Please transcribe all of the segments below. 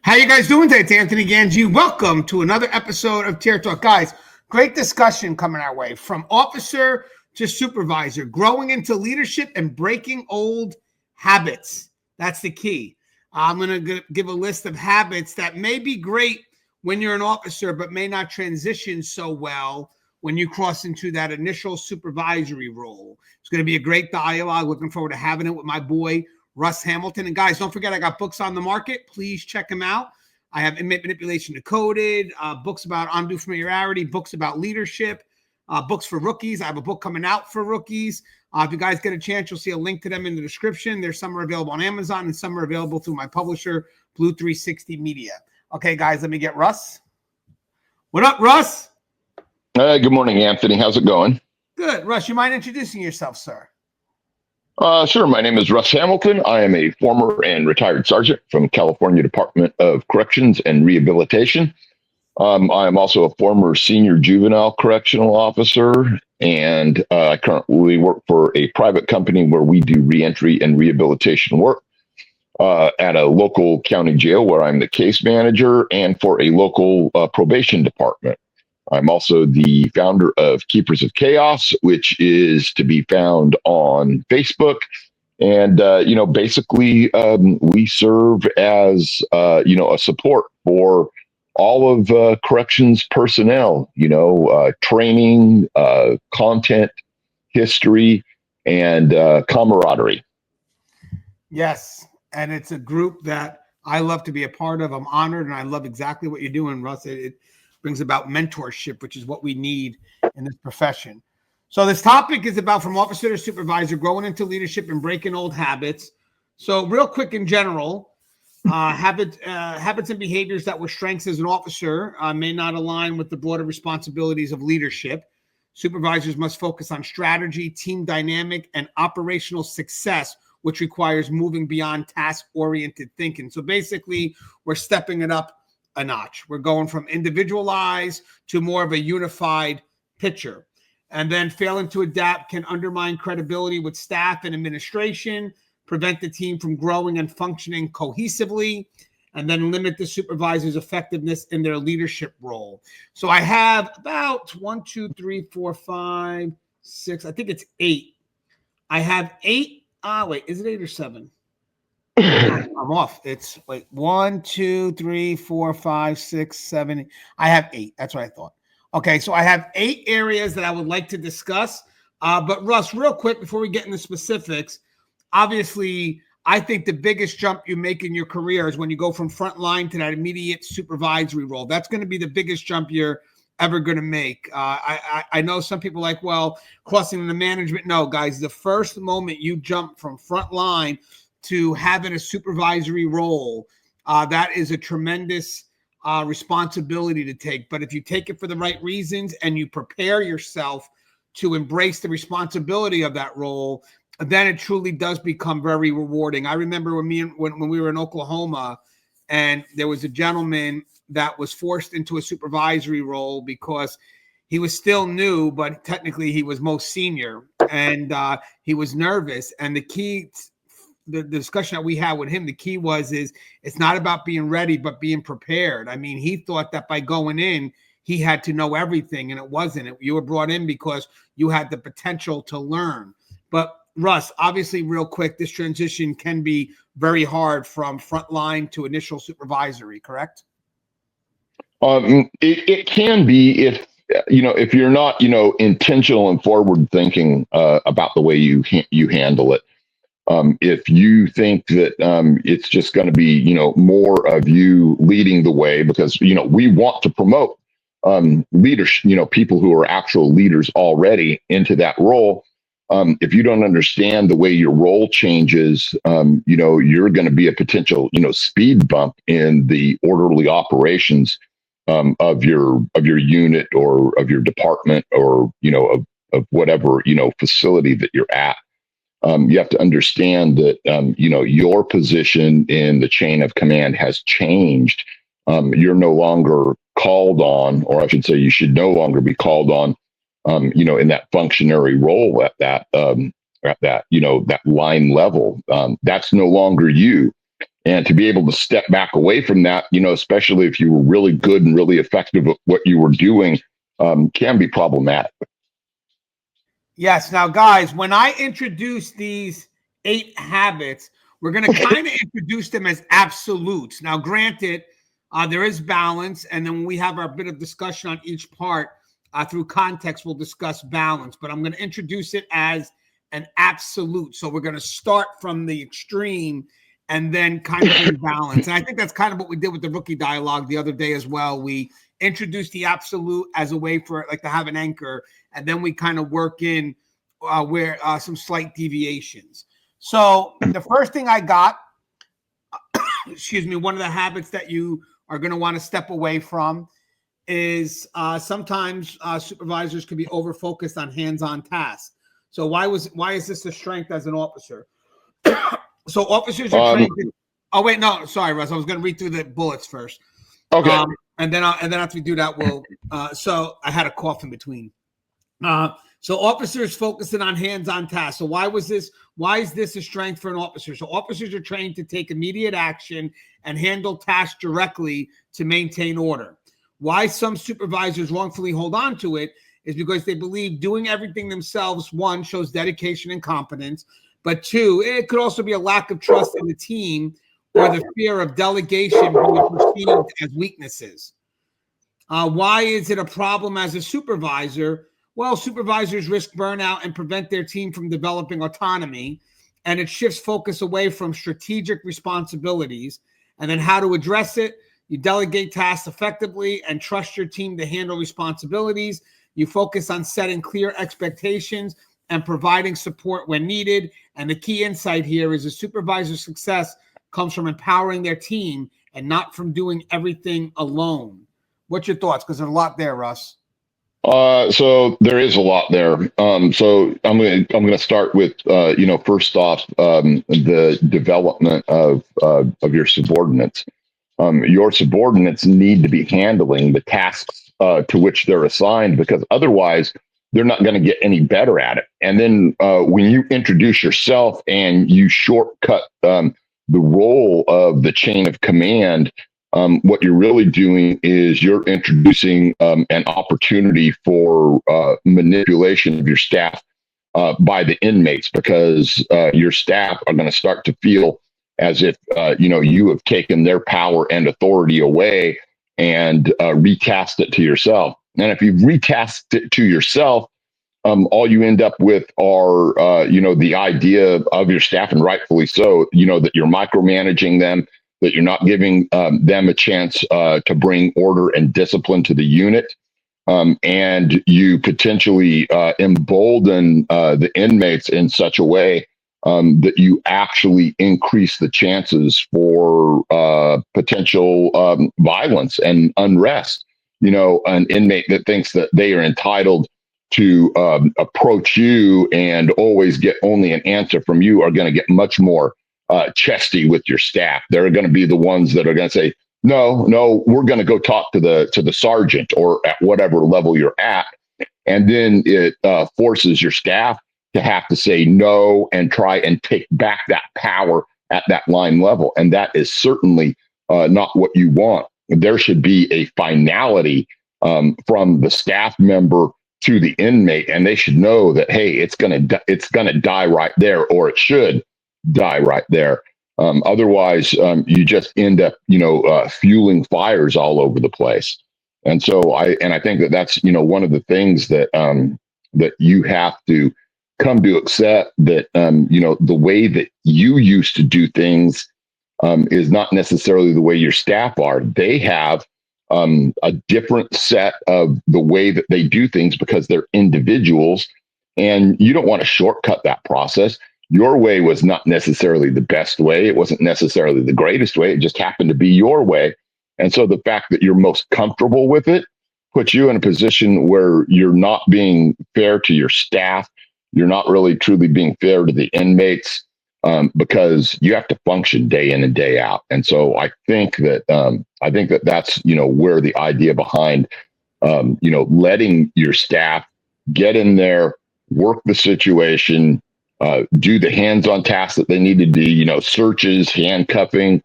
How you guys doing today? It's Anthony Ganji. Welcome to another episode of Tier Talk. Guys, great discussion coming our way. From officer to supervisor, growing into leadership and breaking old habits. That's the key. I'm going to give a list of habits that may be great when you're an officer, but may not transition so well when you cross into that initial supervisory role. It's going to be a great dialogue. Looking forward to having it with my boy, Russ Hamilton. And guys, don't forget, I got books on the market. Please check them out. I have Inmate Manipulation Decoded, books about undue familiarity, books about leadership, books for rookies. I have a book coming out for rookies. If you guys get a chance, you'll see a link to them in the description. There's some are available on Amazon and some are available through my publisher, Blue 360 Media. Okay, guys, let me get Russ. What up, Russ? Good morning, Anthony. How's it going? Good. Russ, you mind introducing yourself, sir? Sure. My name is Russ Hamilton. I am a former and retired sergeant from California Department of Corrections and Rehabilitation. I am also a former senior juvenile correctional officer, and I currently work for a private company where we do reentry and rehabilitation work at a local county jail where I'm the case manager, and for a local probation department. I'm also the founder of Keepers of Chaos, which is to be found on Facebook. And, basically, we serve as, a support for all of corrections personnel, training, content, history, and camaraderie. Yes. And it's a group that I love to be a part of. I'm honored, and I love exactly what you're doing, Russ. It brings about mentorship, which is what we need in this profession. So this topic is about from officer to supervisor, growing into leadership and breaking old habits. So real quick in general, habits and behaviors that were strengths as an officer may not align with the broader responsibilities of leadership. Supervisors must focus on strategy, team dynamic, and operational success, which requires moving beyond task-oriented thinking. So basically, we're stepping it up a notch. We're going from individualized to more of a unified picture. And then failing to adapt can undermine credibility with staff and administration, prevent the team from growing and functioning cohesively, and then limit the supervisor's effectiveness in their leadership role. So I have about 1, 2, 3, 4, 5, 6. I think it's 8. I have 8. Wait, is it 8 or 7? I'm off. It's 1, 2, 3, 4, 5, 6, 7. I have 8. That's what I thought. Okay, so I have 8 areas that I would like to discuss. But Russ, real quick before we get into specifics, obviously, I think the biggest jump you make in your career is when you go from front line to that immediate supervisory role. That's going to be the biggest jump you're ever going to make. I know some people like, well, crossing the management. No, guys, the first moment you jump from front line to having a supervisory role, that is a tremendous responsibility to take. But if you take it for the right reasons and you prepare yourself to embrace the responsibility of that role, then it truly does become very rewarding. I remember when we were in Oklahoma, and there was a gentleman that was forced into a supervisory role because he was still new, but technically he was most senior, and he was nervous. And the key, the discussion that we had with him, the key is it's not about being ready, but being prepared. I mean, he thought that by going in, he had to know everything, and it wasn't. You were brought in because you had the potential to learn. But Russ, obviously, real quick, this transition can be very hard from frontline to initial supervisory, correct? It can be if you're not, intentional and forward thinking about the way you handle it. If you think that it's just going to be, more of you leading the way, because, we want to promote leaders, people who are actual leaders already into that role. If you don't understand the way your role changes, you're going to be a potential, speed bump in the orderly operations of your unit or of your department or, of whatever, facility that you're at. You have to understand that, your position in the chain of command has changed. You're no longer called on, or I should say you should no longer be called on, in that functionary role at that line level. That's no longer you. And to be able to step back away from that, especially if you were really good and really effective at what you were doing, can be problematic. Yes. Now, guys, when I introduce these 8 habits, we're going to kind of introduce them as absolutes. Now, granted, there is balance. And then when we have our bit of discussion on each part, through context, we'll discuss balance. But I'm going to introduce it as an absolute. So we're going to start from the extreme and then kind of bring balance. And I think that's kind of what we did with the rookie dialogue the other day as well. We introduced the absolute as a way for like to have an anchor, and then we kind of work in where some slight deviations. So the first thing I got, excuse me, one of the habits that you are going to want to step away from is sometimes supervisors can be over-focused on hands-on tasks. So why is this a strength as an officer? So officers are trained to, oh wait, no, sorry, Russ. I was going to read through the bullets first. Okay. And then after we do that, we'll. So I had a cough in between. So officers focusing on hands-on tasks. So why is this a strength for an officer? So officers are trained to take immediate action and handle tasks directly to maintain order. Why some supervisors wrongfully hold on to it is because they believe doing everything themselves, one, shows dedication and competence, but two, it could also be a lack of trust in the team or the fear of delegation being perceived as weaknesses. Why is it a problem as a supervisor? Well, supervisors risk burnout and prevent their team from developing autonomy, and it shifts focus away from strategic responsibilities. And then how to address it? You delegate tasks effectively and trust your team to handle responsibilities. You focus on setting clear expectations and providing support when needed. And the key insight here is a supervisor's success comes from empowering their team and not from doing everything alone. What's your thoughts? Because there's a lot there, Russ. So there is a lot there. So I'm going to start with first off, the development of your subordinates. Your subordinates need to be handling the tasks to which they're assigned, because otherwise they're not going to get any better at it. And then when you introduce yourself and you shortcut the role of the chain of command, what you're really doing is you're introducing an opportunity for manipulation of your staff by the inmates, because your staff are going to start to feel as if you have taken their power and authority away and recast it to yourself. And if you've recast it to yourself, all you end up with are the idea of your staff, and rightfully so, that you're micromanaging them, that you're not giving them a chance to bring order and discipline to the unit. And you potentially embolden the inmates in such a way that you actually increase the chances for potential violence and unrest. An inmate that thinks that they are entitled to approach you and always get only an answer from you are going to get much more chesty with your staff. They're going to be the ones that are going to say, no, we're going to go talk to the sergeant or at whatever level you're at. And then it forces your staff to have to say no and try and take back that power at that line level. And that is certainly not what you want. There should be a finality from the staff member to the inmate, and they should know that, hey, it's gonna die right there, or it should die right there. Otherwise, you just end up, fueling fires all over the place. And so I think that that's, one of the things that that you have to come to accept, that the way that you used to do things is not necessarily the way your staff are. They have a different set of the way that they do things because they're individuals, and you don't want to shortcut that process. Your way was not necessarily the best way. It wasn't necessarily the greatest way. It just happened to be your way. And so the fact that you're most comfortable with it puts you in a position where you're not being fair to your staff. You're not really truly being fair to the inmates, because you have to function day in and day out. And so I think that that's where the idea behind letting your staff get in there, work the situation, do the hands-on tasks that they need to do, searches, handcuffing,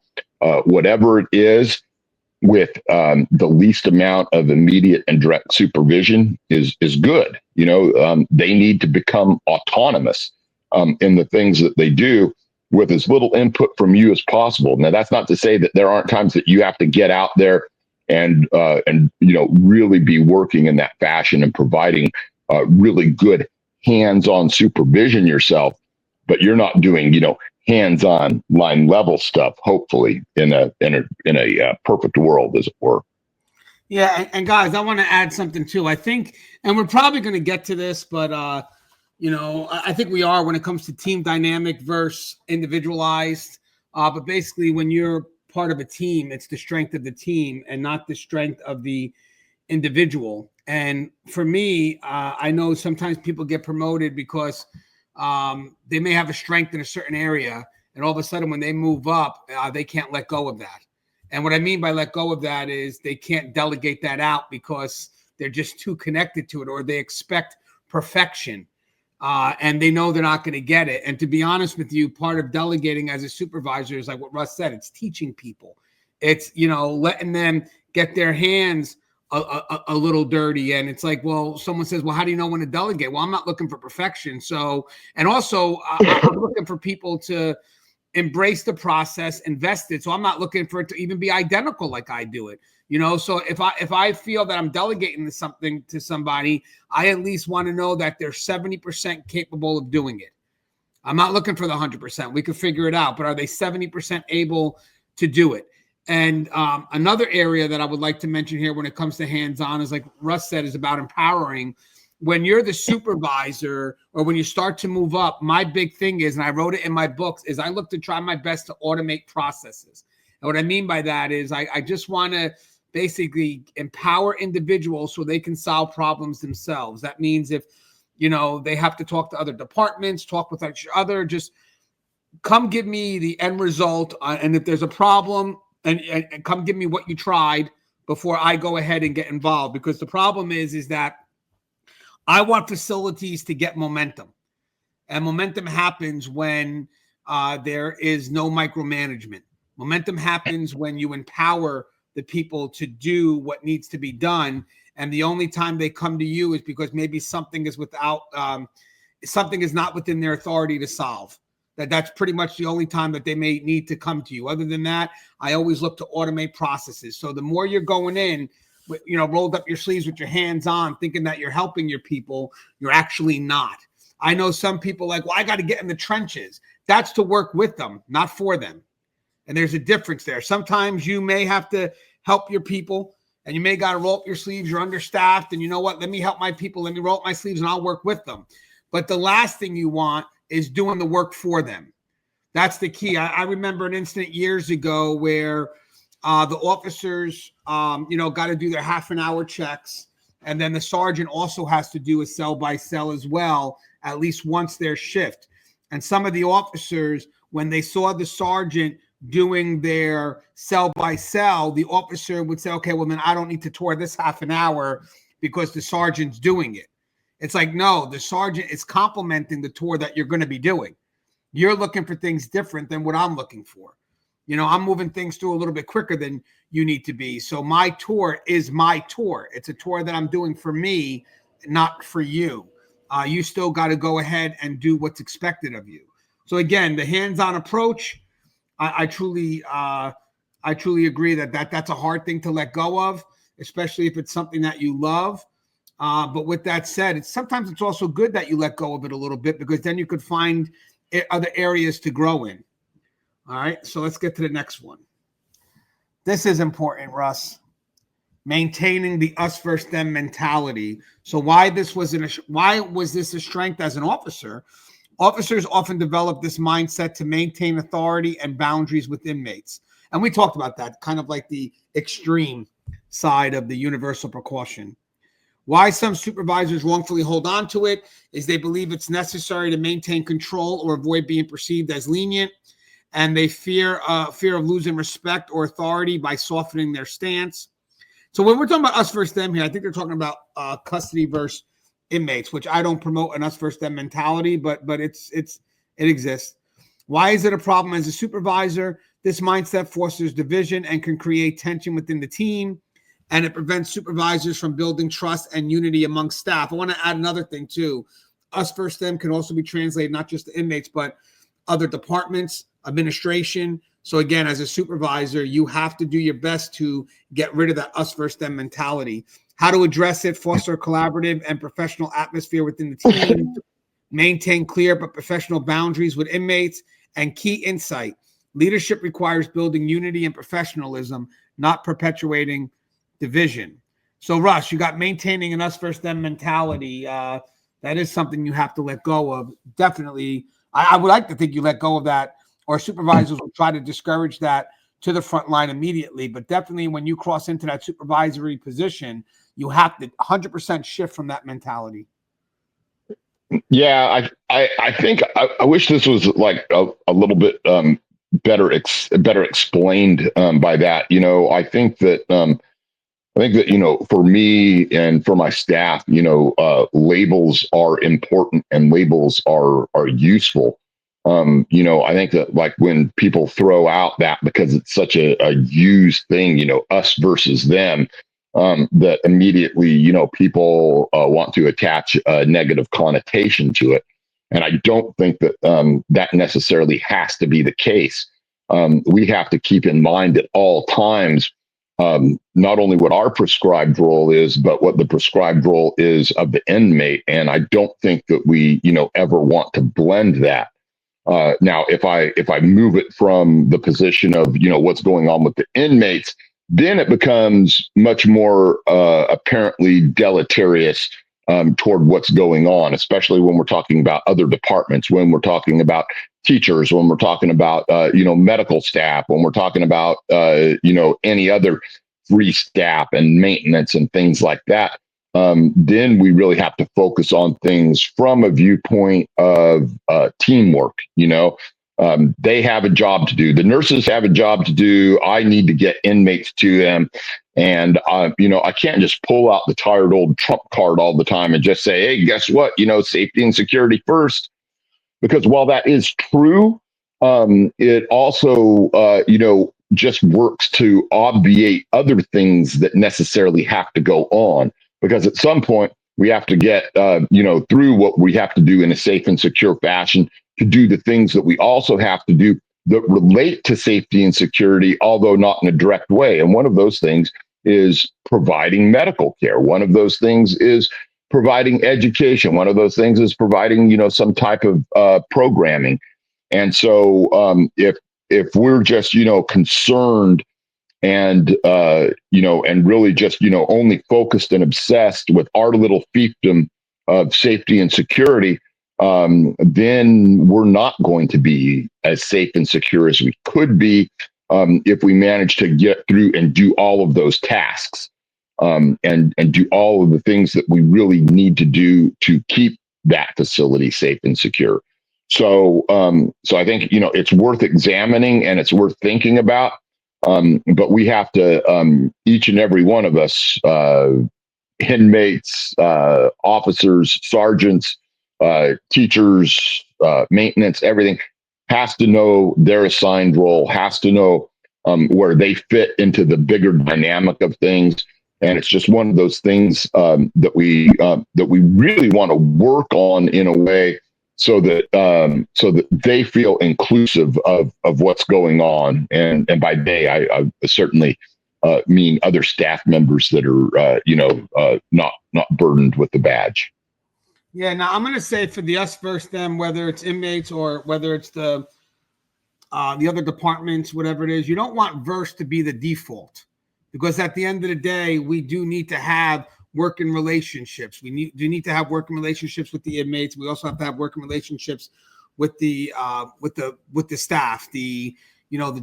whatever it is, with the least amount of immediate and direct supervision is good. They need to become autonomous in the things that they do with as little input from you as possible. Now, that's not to say that there aren't times that you have to get out there and really be working in that fashion and providing really good hands-on supervision yourself, but you're not doing hands-on line level stuff, hopefully in a perfect world, as it were. Yeah, and guys, I want to add something too. I think, and we're probably going to get to this, but I think we are when it comes to team dynamic versus individualized. But basically, when you're part of a team, it's the strength of the team and not the strength of the individual. And for me, I know sometimes people get promoted because they may have a strength in a certain area, and all of a sudden when they move up, they can't let go of that. And what I mean by let go of that is they can't delegate that out because they're just too connected to it, or they expect perfection, and they know they're not going to get it. And to be honest with you, part of delegating as a supervisor is like what Russ said. It's teaching people. It's, letting them get their hands a little dirty. And it's like, well, someone says, well, how do you know when to delegate? Well, I'm not looking for perfection. So, and also I'm looking for people to embrace the process, invest it. So I'm not looking for it to even be identical like I do it. So if I feel that I'm delegating something to somebody, I at least want to know that they're 70% capable of doing it. I'm not looking for the 100%. We could figure it out, but are they 70% able to do it? And another area that I would like to mention here when it comes to hands-on is, like Russ said, is about empowering. When you're the supervisor or when you start to move up, my big thing is, and I wrote it in my books, is I look to try my best to automate processes. And what I mean by that is I just want to basically empower individuals so they can solve problems themselves. That means if, they have to talk to other departments, talk with each other, just come give me the end result. And if there's a problem, and come give me what you tried before I go ahead and get involved. Because the problem is that I want facilities to get momentum. And momentum happens when there is no micromanagement. Momentum happens when you empower the people to do what needs to be done. And the only time they come to you is because maybe something is something is not within their authority to solve. That's pretty much the only time that they may need to come to you. Other than that, I always look to automate processes. So the more you're going in, rolled up your sleeves with your hands on, thinking that you're helping your people, you're actually not. I know some people like, well, I got to get in the trenches. That's to work with them, not for them. And there's a difference there. Sometimes you may have to help your people, and you may got to roll up your sleeves. You're understaffed, and you know what? Let me help my people. Let me roll up my sleeves, and I'll work with them. But the last thing you want is doing the work for them. That's the key. I remember an incident years ago where the officers, got to do their half-an-hour checks, and then the sergeant also has to do a cell-by-cell as well, at least once their shift. And some of the officers, when they saw the sergeant doing their cell-by-cell, the officer would say, okay, well, then I don't need to tour this half an hour because the sergeant's doing it. It's like, no, the sergeant is complementing the tour that you're going to be doing. You're looking for things different than what I'm looking for. I'm moving things through a little bit quicker than you need to be. So my tour is my tour. It's a tour that I'm doing for me, not for you. You still got to go ahead and do what's expected of you. So again, the hands-on approach, I truly agree that's a hard thing to let go of, especially if it's something that you love. But with that said, sometimes it's also good that you let go of it a little bit, because then you could find other areas to grow in. All right, so let's get to the next one. This is important, Russ. Maintaining the us versus them mentality. So why was this a strength as an officer? Officers often develop this mindset to maintain authority and boundaries with inmates. And we talked about that, kind of like the extreme side of the universal precaution. Why some supervisors wrongfully hold on to it is they believe it's necessary to maintain control or avoid being perceived as lenient, and they fear of losing respect or authority by softening their stance. So when we're talking about us versus them here, I think they're talking about custody versus inmates, which I don't promote an us versus them mentality, but it exists. Why is it a problem as a supervisor? This mindset fosters division and can create tension within the team, and it prevents supervisors from building trust and unity among staff. I want to add another thing too. Us versus them can also be translated not just to inmates, but other departments, administration. So again, as a supervisor, you have to do your best to get rid of that us versus them mentality. How to address it: foster a collaborative and professional atmosphere within the team, maintain clear but professional boundaries with inmates, and key insight: leadership requires building unity and professionalism, not perpetuating division. So Russ, you got maintaining an us versus them mentality. That is something you have to let go of. Definitely. I would like to think you let go of that, or supervisors will try to discourage that to the front line immediately. But definitely when you cross into that supervisory position, you have to 100% shift from that mentality. Yeah, I think I wish this was like a little bit better explained by that. I think that, for me and for my staff, labels are important and labels are useful. I think that like when people throw out that because it's such a used thing, us versus them, that immediately, people want to attach a negative connotation to it. And I don't think that that necessarily has to be the case. We have to keep in mind at all times not only what our prescribed role is, but what the prescribed role is of the inmate. And I don't think that we, ever want to blend that. Now, if I move it from the position of, what's going on with the inmates, then it becomes much more apparently deleterious toward what's going on, especially when we're talking about other departments, when we're talking about teachers, when we're talking about, medical staff, when we're talking about, any other free staff and maintenance and things like that. Then we really have to focus on things from a viewpoint of teamwork. They have a job to do. The nurses have a job to do. I need to get inmates to them. And, I can't just pull out the tired old trump card all the time and just say, hey, guess what? Safety and security first. Because while that is true, it also, just works to obviate other things that necessarily have to go on. Because at some point, we have to get, through what we have to do in a safe and secure fashion to do the things that we also have to do that relate to safety and security, although not in a direct way. And one of those things is providing medical care. One of those things is providing education. One of those things is providing, some type of programming. And so if we're just, concerned and, and really just, only focused and obsessed with our little fiefdom of safety and security, then we're not going to be as safe and secure as we could be if we manage to get through and do all of those tasks and do all of the things that we really need to do to keep that facility safe and secure. So I think, it's worth examining and it's worth thinking about. But we have to, each and every one of us, inmates, officers, sergeants, teachers, maintenance, everything has to know their assigned role, has to know where they fit into the bigger dynamic of things. And it's just one of those things that we really want to work on in a way so that they feel inclusive of what's going on. And by they, I certainly mean other staff members that are not burdened with the badge. Yeah, now I'm going to say for the us versus them, whether it's inmates or whether it's the other departments, whatever it is, you don't want verse to be the default, because at the end of the day, we do need to have working relationships. We do need to have working relationships with the inmates. We also have to have working relationships with the staff, the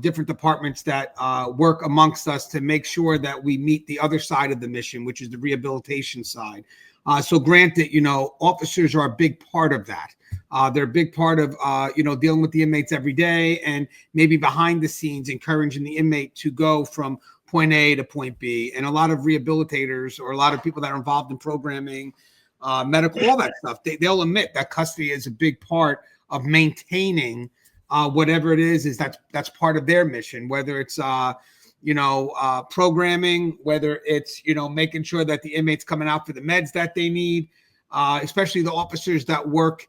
different departments that work amongst us to make sure that we meet the other side of the mission, which is the rehabilitation side. So granted, officers are a big part of that. They're a big part of, dealing with the inmates every day and maybe behind the scenes encouraging the inmate to go from point A to point B. And a lot of rehabilitators or a lot of people that are involved in programming medical, all that stuff. They'll admit that custody is a big part of maintaining whatever it is that's part of their mission, whether it's programming, whether it's making sure that the inmates coming out for the meds that they need, especially the officers that work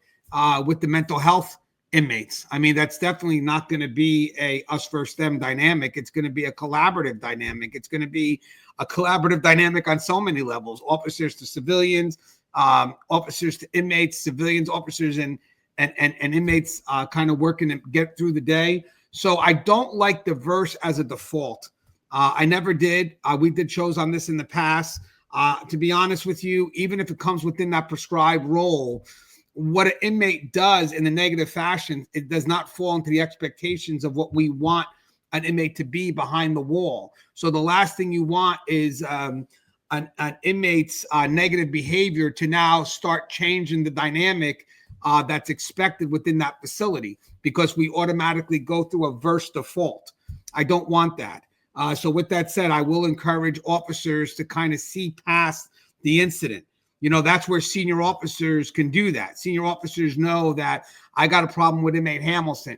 with the mental health inmates. I mean, that's definitely not going to be a us versus them dynamic. It's going to be a collaborative dynamic. It's going to be a collaborative dynamic on so many levels: officers to civilians, officers to inmates, civilians, officers, and inmates kind of working to get through the day. So I don't like the verse as a default. I never did. We did shows on this in the past. To be honest with you, even if it comes within that prescribed role, what an inmate does in a negative fashion, it does not fall into the expectations of what we want an inmate to be behind the wall. So the last thing you want is an inmate's negative behavior to now start changing the dynamic that's expected within that facility, because we automatically go through a verse default. I don't want that. So with that said, I will encourage officers to kind of see past the incident. That's where senior officers can do that. Senior officers know that I got a problem with inmate Hamilton.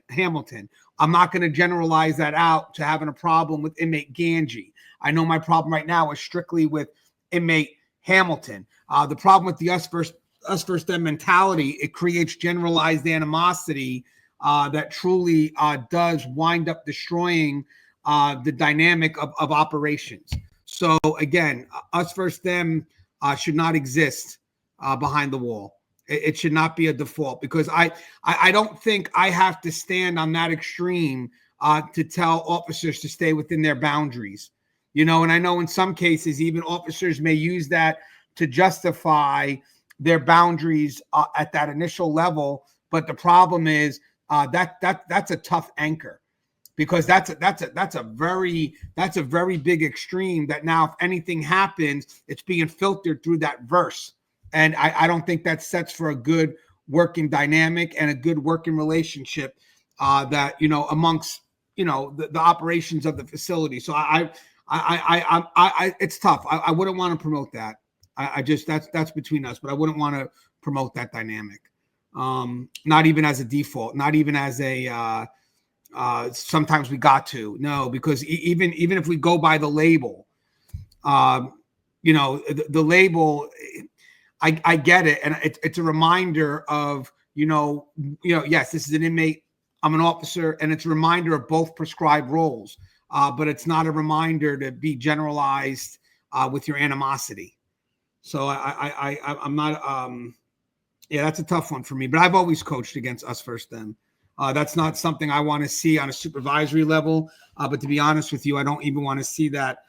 I'm not going to generalize that out to having a problem with inmate Ganji. I know my problem right now is strictly with inmate Hamilton. The problem with the us versus them mentality, it creates generalized animosity that truly does wind up destroying the dynamic of operations. So again, us versus them should not exist behind the wall. It should not be a default, because I don't think I have to stand on that extreme to tell officers to stay within their boundaries. And I know in some cases, even officers may use that to justify their boundaries at that initial level. But the problem is that's a tough anchor, because that's a very big extreme that now if anything happens, it's being filtered through that verse. And I don't think that sets for a good working dynamic and a good working relationship that amongst the operations of the facility. So I it's tough. I wouldn't want to promote that. I just that's between us, but I wouldn't want to promote that dynamic. Not even as a default, not even as a sometimes we got to. No, because even if we go by the label, the label, I get it, and it's a reminder of yes, this is an inmate, I'm an officer, and it's a reminder of both prescribed roles, but it's not a reminder to be generalized with your animosity. So I'm not that's a tough one for me, but I've always coached against us versus them. That's not something I want to see on a supervisory level, but to be honest with you, I don't even want to see that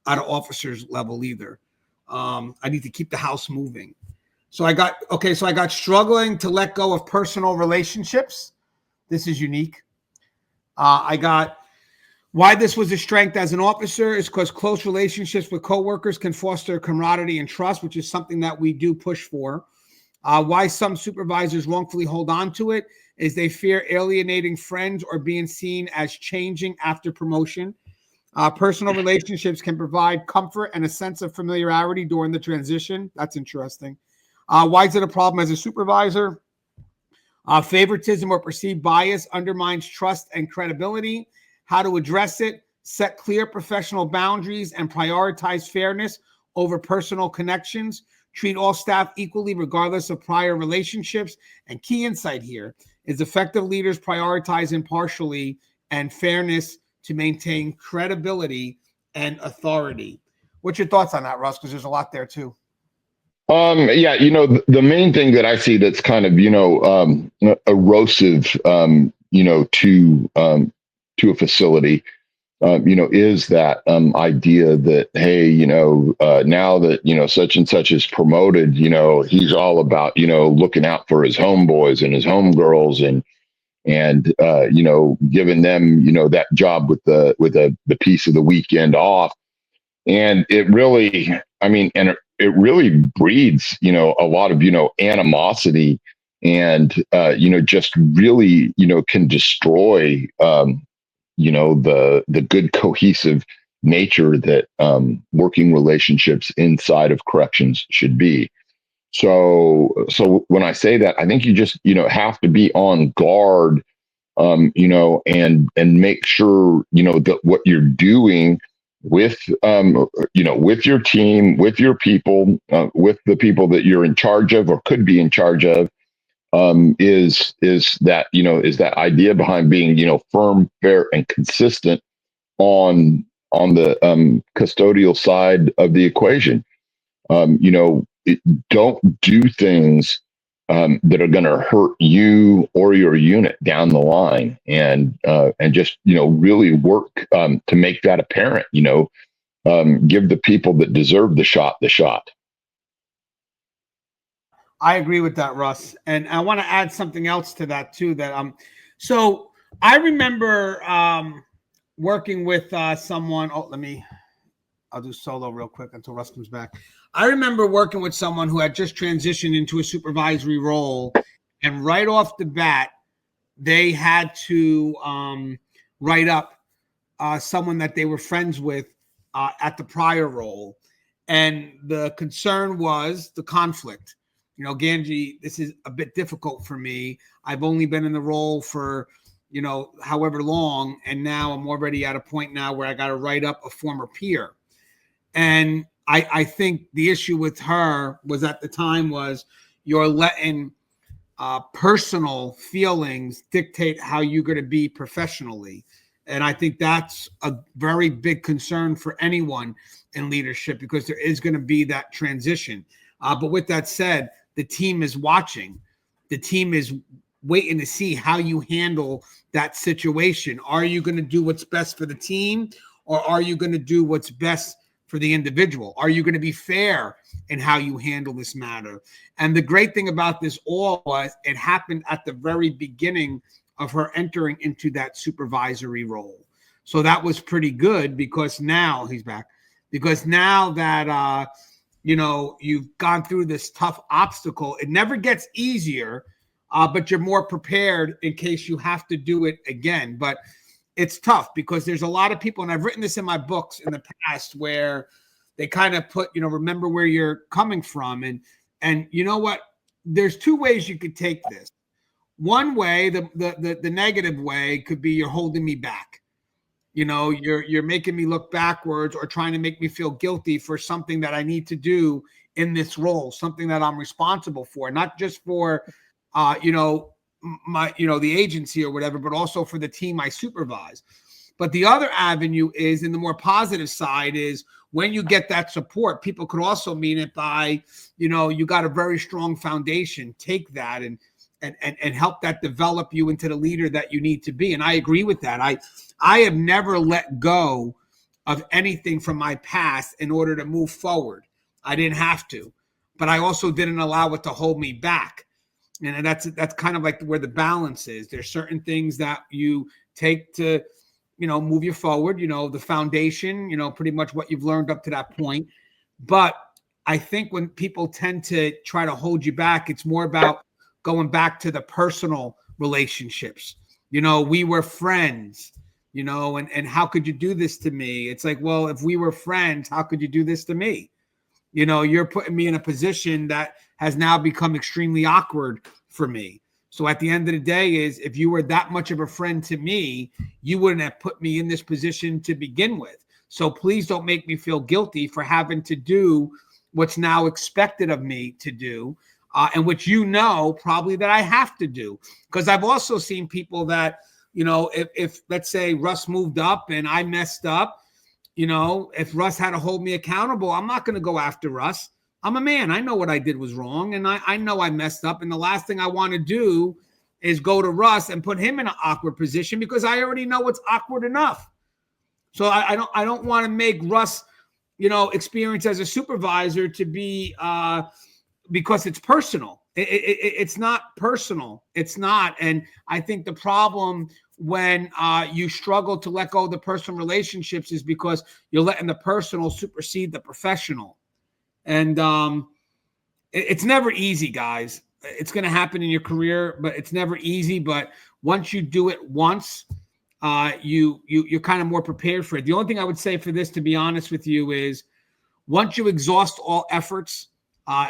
at an officer's level either. I need to keep the house moving. So I got struggling to let go of personal relationships. This is unique. I got why this was a strength as an officer is because close relationships with coworkers can foster camaraderie and trust, which is something that we do push for. Why some supervisors wrongfully hold on to it is they fear alienating friends or being seen as changing after promotion. Personal relationships can provide comfort and a sense of familiarity during the transition. That's interesting. Why is it a problem as a supervisor? Favoritism or perceived bias undermines trust and credibility. How to address it: set clear professional boundaries and prioritize fairness over personal connections. Treat all staff equally regardless of prior relationships. And key insight here is effective leaders prioritize impartially and fairness to maintain credibility and authority. What's your thoughts on that, Russ? Because there's a lot there too. Yeah, the main thing that I see that's kind of, erosive, to a facility, is that idea that, hey, now that, such and such is promoted, he's all about, looking out for his homeboys and his homegirls and giving them, that job with the piece of the weekend off. And it really, it really breeds, a lot of, animosity and, just really, can destroy, the good cohesive nature that working relationships inside of corrections should be. So when I say that, I think you just, have to be on guard, and make sure, that what you're doing with, with your team, with your people, with the people that you're in charge of or could be in charge of, is that idea behind being, firm, fair, and consistent on the custodial side of the equation. Don't do things that are going to hurt you or your unit down the line, and just really work to make that apparent. Give the people that deserve the shot the shot. I agree with that, Russ. And I want to add something else to that too. So I remember working with someone. I'll do solo real quick until Russ comes back. I remember working with someone who had just transitioned into a supervisory role, and right off the bat, they had to write up someone that they were friends with at the prior role. And the concern was the conflict. Ganji, this is a bit difficult for me. I've only been in the role for, however long. And now I'm already at a point now where I got to write up a former peer. And I think the issue with her was at the time was you're letting personal feelings dictate how you're going to be professionally. And I think that's a very big concern for anyone in leadership, because there is going to be that transition. But with that said, the team is watching. The team is waiting to see how you handle that situation. Are you going to do what's best for the team, or are you going to do what's best for the individual? Are you going to be fair in how you handle this matter? And the great thing about this all was it happened at the very beginning of her entering into that supervisory role. So that was pretty good, because now he's back. Because now that, you've gone through this tough obstacle, it never gets easier, but you're more prepared in case you have to do it again. But it's tough because there's a lot of people, and I've written this in my books in the past, where they kind of put, remember where you're coming from. And you know what? There's two ways you could take this. One way, the negative way, could be you're holding me back. You're making me look backwards, or trying to make me feel guilty for something that I need to do in this role, something that I'm responsible for, not just for, the agency or whatever, but also for the team I supervise. But the other avenue is, in the more positive side, is when you get that support, people could also mean it by, you got a very strong foundation. Take that and help that develop you into the leader that you need to be. And I agree with that. I have never let go of anything from my past in order to move forward. I didn't have to, but I also didn't allow it to hold me back. And that's kind of like where the balance is. There's certain things that you take to, move you forward, the foundation, pretty much what you've learned up to that point. But I think when people tend to try to hold you back, it's more about going back to the personal relationships. We were friends, and how could you do this to me? It's like, well, if we were friends, how could you do this to me? You're putting me in a position that has now become extremely awkward for me. So at the end of the day, is if you were that much of a friend to me, you wouldn't have put me in this position to begin with. So please don't make me feel guilty for having to do what's now expected of me to do, and which probably that I have to do. Because I've also seen people that, if let's say Russ moved up and I messed up, if Russ had to hold me accountable, I'm not going to go after Russ. I'm a man. I know what I did was wrong, and I know I messed up. And the last thing I want to do is go to Russ and put him in an awkward position, because I already know it's awkward enough. So I don't want to make Russ, experience as a supervisor to be because it's personal. It's not personal. It's not. And I think the problem when you struggle to let go of the personal relationships is because you're letting the personal supersede the professional. And it's never easy, guys. It's going to happen in your career, but it's never easy. But once you do it once, you're kind of more prepared for it. The only thing I would say for this, to be honest with you, is once you exhaust all efforts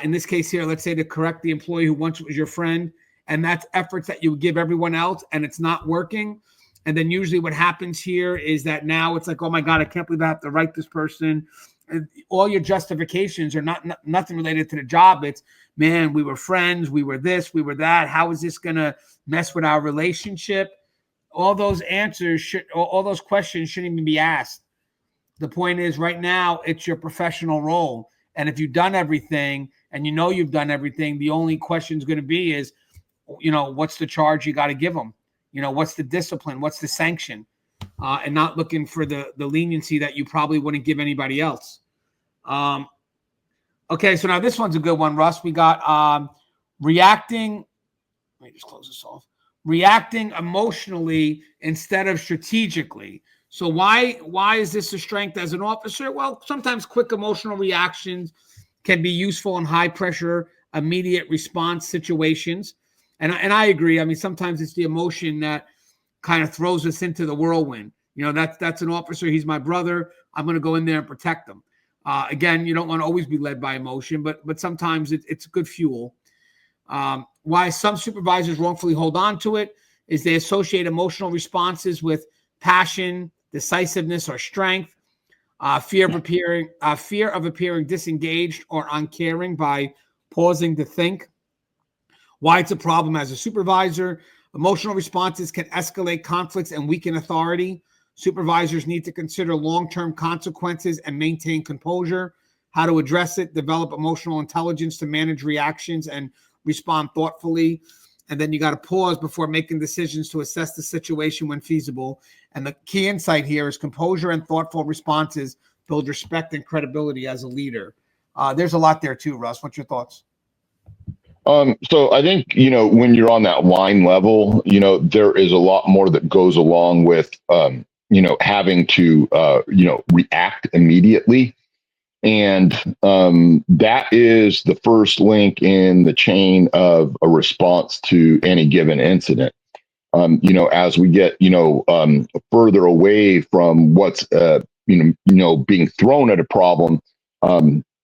In this case here, let's say to correct the employee who once was your friend, and that's efforts that you give everyone else and it's not working. And then usually what happens here is that now it's like, oh my God, I can't believe I have to write this person. And all your justifications are nothing related to the job. It's, man, we were friends, we were this, we were that. How is this going to mess with our relationship? All those answers all those questions shouldn't even be asked. The point is, right now, it's your professional role. And if you've done everything and you know you've done everything, the only question is going to be is, what's the charge you got to give them? What's the discipline? What's the sanction? And not looking for the leniency that you probably wouldn't give anybody else. Okay, so now this one's a good one, Russ. We got reacting. Let me just close this off. Reacting emotionally instead of strategically. So why is this a strength as an officer? Well, sometimes quick emotional reactions can be useful in high pressure, immediate response situations. And I agree. I mean, sometimes it's the emotion that kind of throws us into the whirlwind. That's an officer. He's my brother. I'm going to go in there and protect him. Again, you don't want to always be led by emotion, but sometimes it's good fuel. Why some supervisors wrongfully hold on to it is they associate emotional responses with passion, decisiveness, or strength. Fear of appearing disengaged or uncaring by pausing to think. Why it's a problem as a supervisor. Emotional responses can escalate conflicts and weaken authority. Supervisors need to consider long-term consequences and maintain composure. How to address it, develop emotional intelligence to manage reactions and respond thoughtfully. And then you got to pause before making decisions to assess the situation when feasible. And the key insight here is composure and thoughtful responses build respect and credibility as a leader. There's a lot there too, Russ. What's your thoughts? So I think, when you're on that line level, there is a lot more that goes along with, having to, react immediately. And that is the first link in the chain of a response to any given incident. As we get, further away from what's, being thrown at a problem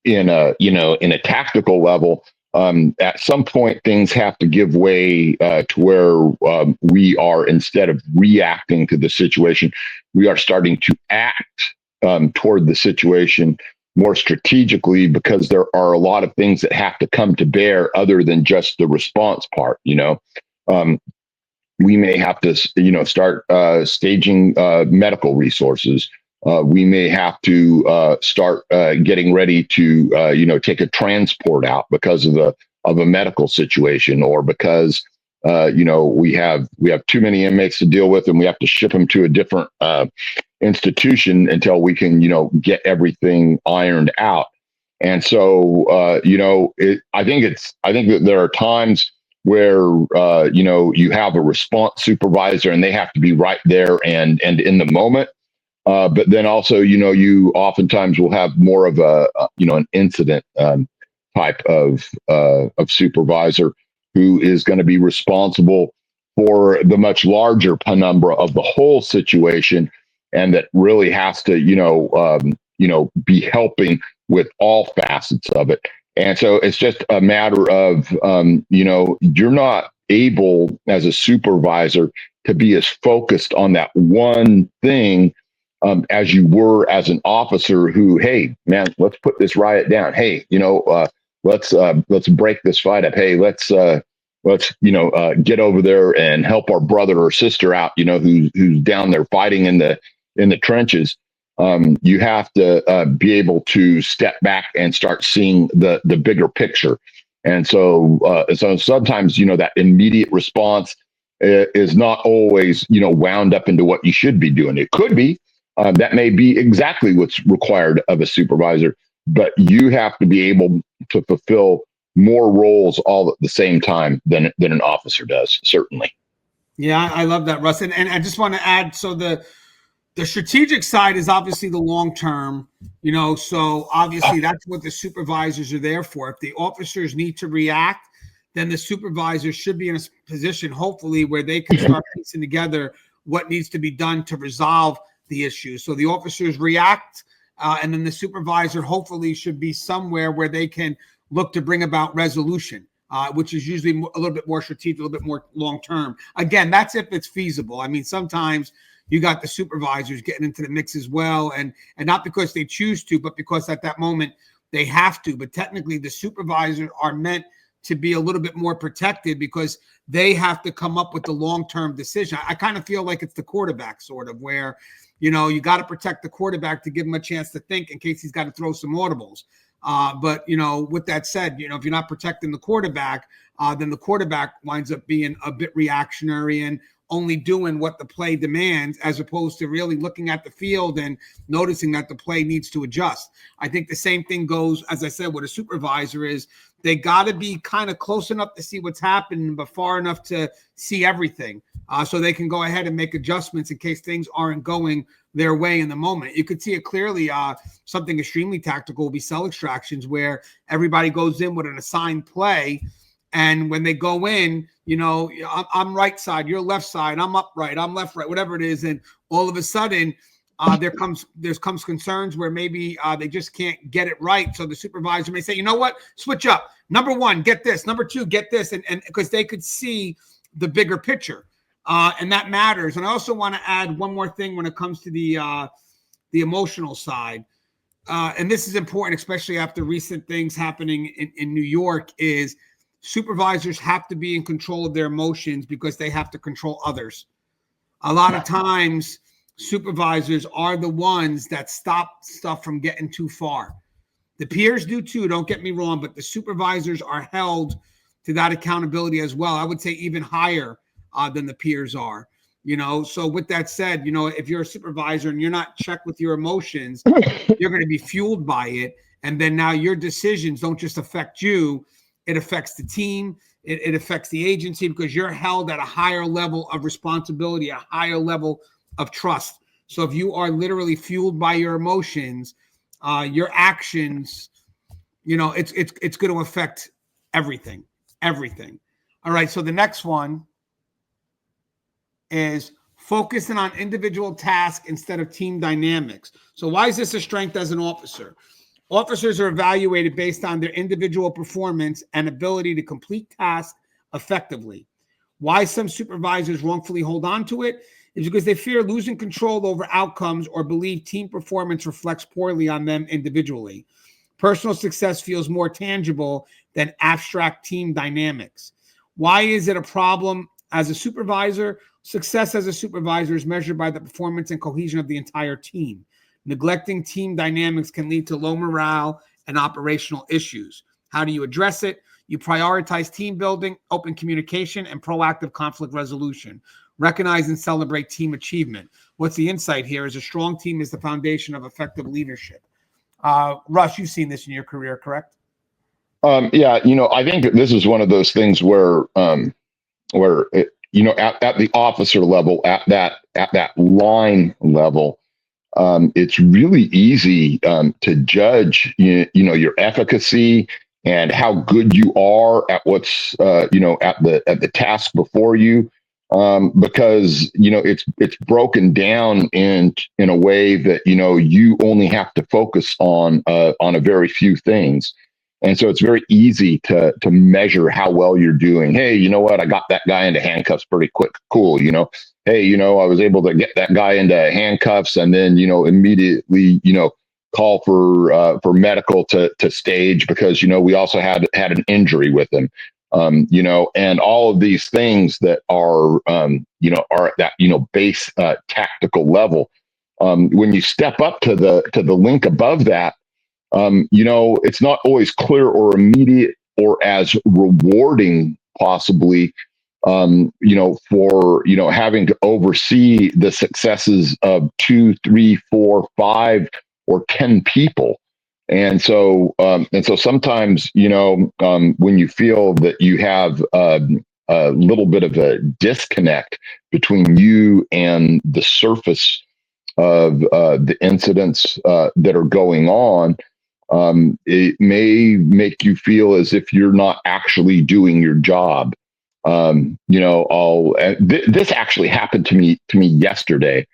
in a tactical level, at some point things have to give way to where we are, instead of reacting to the situation, we are starting to act toward the situation more strategically, because there are a lot of things that have to come to bear other than just the response part. We may have to, start staging medical resources. We may have to start getting ready to, take a transport out because of a medical situation, or because we have too many inmates to deal with, and we have to ship them to a different institution until we can, get everything ironed out. And so, I think that there are times where, you have a response supervisor and they have to be right there and in the moment. But then also, you oftentimes will have more of an incident type of supervisor who is going to be responsible for the much larger penumbra of the whole situation, and that really has to, be helping with all facets of it. And so it's just a matter of, you're not able as a supervisor to be as focused on that one thing as you were as an officer who, hey, man, let's put this riot down. Hey, let's break this fight up. Hey, let's get over there and help our brother or sister out, who's down there fighting in the trenches. You have to be able to step back and start seeing the bigger picture. And so sometimes, that immediate response is not always, wound up into what you should be doing. It could be. That may be exactly what's required of a supervisor, but you have to be able to fulfill more roles all at the same time than an officer does, certainly. Yeah, I love that, Russ. And I just want to add, so the strategic side is obviously the long term, so obviously that's what the supervisors are there for. If the officers need to react, then the supervisors should be in a position, hopefully, where they can start piecing together what needs to be done to resolve the issue. So the officers react, and then the supervisor hopefully should be somewhere where they can look to bring about resolution, which is usually a little bit more strategic, a little bit more long-term. Again, that's if it's feasible. I mean, sometimes you got the supervisors getting into the mix as well, and not because they choose to, but because at that moment they have to. But technically, the supervisors are meant to be a little bit more protected because they have to come up with the long-term decision. I kind of feel like it's the quarterback sort of where, you know, you got to protect the quarterback to give him a chance to think in case he's got to throw some audibles. But, you know, with that said, you know, if you're not protecting the quarterback, then the quarterback winds up being a bit reactionary and only doing what the play demands, as opposed to really looking at the field and noticing that the play needs to adjust. I think the same thing goes, as I said, with a supervisor is they got to be kind of close enough to see what's happening, but far enough to see everything, so they can go ahead and make adjustments in case things aren't going their way in the moment. You could see it clearly. Something extremely tactical will be cell extractions, where everybody goes in with an assigned play. And when they go in, you know, I'm right side, you're left side, I'm upright, I'm left, right, whatever it is. And all of a sudden, there comes concerns where maybe they just can't get it right. So the supervisor may say, you know what, switch up. Number one, get this. Number two, get this. And because they could see the bigger picture. And that matters. And I also want to add one more thing when it comes to the emotional side. And this is important, especially after recent things happening in New York, is supervisors have to be in control of their emotions because they have to control others. A lot of times, supervisors are the ones that stop stuff from getting too far. The peers do too, don't get me wrong, but the supervisors are held to that accountability as well. I would say even higher than the peers are. You know, so with that said, you know, if you're a supervisor and you're not checked with your emotions, you're going to be fueled by it. And then now your decisions don't just affect you. It affects the team. It affects the agency because you're held at a higher level of responsibility, a higher level of trust. So if you are literally fueled by your emotions, your actions, you know, it's going to affect everything. All right. So the next one is focusing on individual tasks instead of team dynamics. So why is this a strength as an officer? Officers are evaluated based on their individual performance and ability to complete tasks effectively. Why some supervisors wrongfully hold on to it is because they fear losing control over outcomes or believe team performance reflects poorly on them individually. Personal success feels more tangible than abstract team dynamics. Why is it a problem as a supervisor? Success as a supervisor is measured by the performance and cohesion of the entire team. Neglecting team dynamics can lead to low morale and operational issues. How do you address it? You prioritize team building, open communication, and proactive conflict resolution. Recognize and celebrate team achievement. What's the insight here? Is a strong team is the foundation of effective leadership. Russ, you've seen this in your career, correct? Yeah, you know, I think this is one of those things where it, you know, at the officer level, at that line level, it's really easy to judge, you know, your efficacy and how good you are at what's, you know, at the task before you, because you know it's broken down in a way that you know you only have to focus on a very few things. And so it's very easy to measure how well you're doing. Hey, you know what? I got that guy into handcuffs pretty quick. Cool. You know, hey, you know, I was able to get that guy into handcuffs and then, you know, immediately, you know, call for medical to stage because, you know, we also had an injury with him. You know, and all of these things that are, you know, are at that, you know, base tactical level. When you step up to the link above that, you know, it's not always clear or immediate or as rewarding, possibly, you know, for, you know, having to oversee the successes of 2, 3, 4, 5, or 10 people. And so sometimes, you know, when you feel that you have a little bit of a disconnect between you and the surface of the incidents that are going on, it may make you feel as if you're not actually doing your job. You know, this actually happened to me yesterday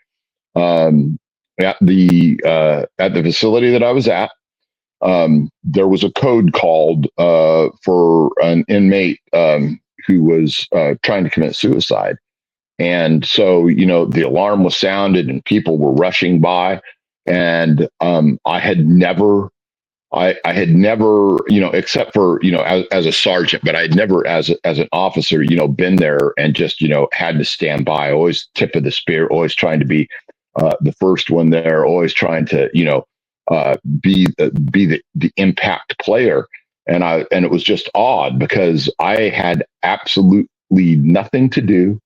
at the facility that I was at. there was a code called for an inmate who was trying to commit suicide. And so, the alarm was sounded and people were rushing by. And I had never, except for, as a sergeant, but I'd never, as an officer, been there and just, had to stand by. Always tip of the spear, always trying to be the first one there, always trying to, be the impact player. And it was just odd because I had absolutely nothing to do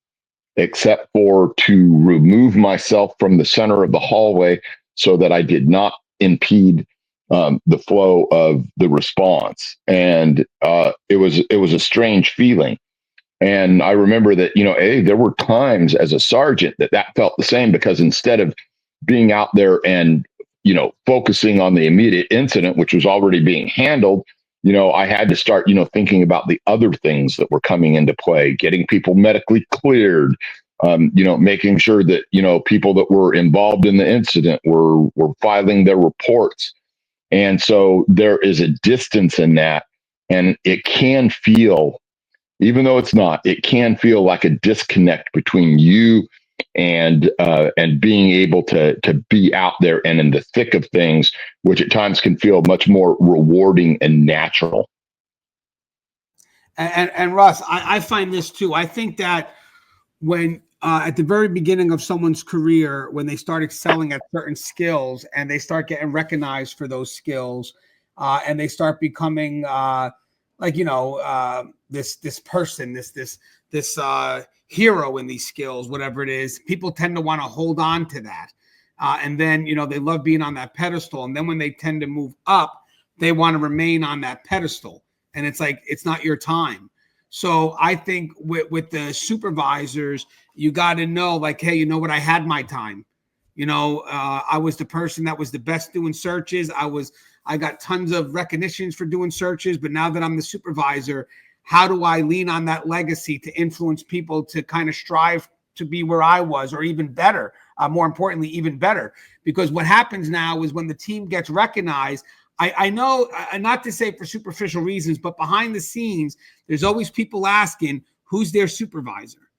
except for to remove myself from the center of the hallway so that I did not impede the flow of the response. And it was a strange feeling. And I remember that, there were times as a sergeant that felt the same, because instead of being out there and, focusing on the immediate incident, which was already being handled, I had to start, thinking about the other things that were coming into play, getting people medically cleared, making sure that, people that were involved in the incident were filing their reports. And so there is a distance in that. And it can feel, even though it's not, it can feel like a disconnect between you and being able to be out there and in the thick of things, which at times can feel much more rewarding and natural. And Russ, I find this too. I think that when at the very beginning of someone's career, when they start excelling at certain skills and they start getting recognized for those skills, and they start becoming this person, this hero in these skills, whatever it is, people tend to want to hold on to that. And then, they love being on that pedestal. And then when they tend to move up, they want to remain on that pedestal. And it's like, it's not your time. So I think with the supervisors, you got to know, like, hey, you know what? I had my time. I was the person that was the best doing searches. I got tons of recognitions for doing searches, but now that I'm the supervisor, how do I lean on that legacy to influence people to kind of strive to be where I was, or even better? More importantly, even better, because what happens now is when the team gets recognized, I know, not to say for superficial reasons, but behind the scenes, there's always people asking, who's their supervisor?